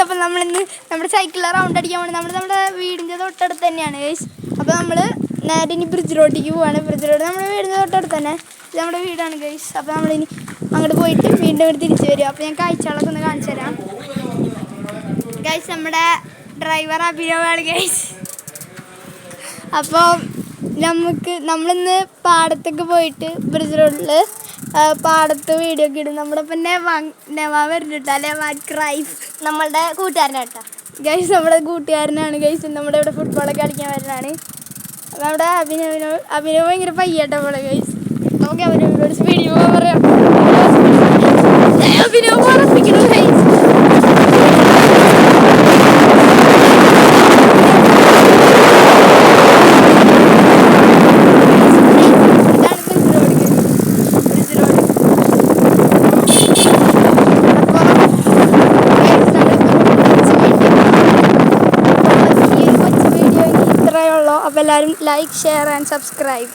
അപ്പോൾ നമ്മളിന്ന് നമ്മുടെ സൈക്കിളിൽ റൗണ്ട് അടിക്കാൻ വേണ്ടി നമ്മുടെ വീടിൻ്റെ തൊട്ടടുത്ത് തന്നെയാണ് ഗൈസ്. അപ്പോൾ നമ്മൾ നേരെ ഇനി ബ്രിഡ്ജ് റോഡിലേക്ക് പോവാണ്. ബ്രിഡ്ജ് റോഡ് നമ്മുടെ വീടിൻ്റെ തൊട്ടടുത്ത് തന്നെ, ഇത് നമ്മുടെ വീടാണ് ഗൈസ്. അപ്പോൾ നമ്മളിനി അങ്ങോട്ട് പോയിട്ട് വീണ്ടും ഇവിടെ തിരിച്ച് വരും. അപ്പോൾ ഞാൻ കാഴ്ചകളൊക്കെ ഒന്ന് കാണിച്ചു തരാം ഗൈസ്. നമ്മുടെ ഡ്രൈവർ അഭിനവാണ് ഗൈസ്. അപ്പോൾ നമ്മളിന്ന് പാടത്തൊക്കെ പോയിട്ട് ബ്രിഡ്ജ് റോഡിൽ പാടത്ത് വീഡിയോ ഒക്കെ ഇടും. നമ്മുടെ ഇപ്പം നെവാ വരുന്നുണ്ട്, നെവാൻ ക്രൈഫ് നമ്മളുടെ കൂട്ടുകാരനാട്ടോ ഗൈസ്. നമ്മുടെ കൂട്ടുകാരനാണ് ഗൈസ്. നമ്മുടെ ഇവിടെ ഫുട്ബോളൊക്കെ കളിക്കാൻ വരുന്നതാണ്. അപ്പോൾ നമ്മുടെ അഭിനവ് ഭയങ്കര പയ്യാട്ടോ പോലെ ഗൈസ്. നമുക്ക് അഭിനവിനോട് സ്പീഡിൽ പോകാൻ പറയാം. അഭിനവ് ഉറപ്പിക്കണം ഗൈസ്. അപ്പോൾ എല്ലാവരും ലൈക്ക്, ഷെയർ ആൻഡ് സബ്സ്ക്രൈബ്.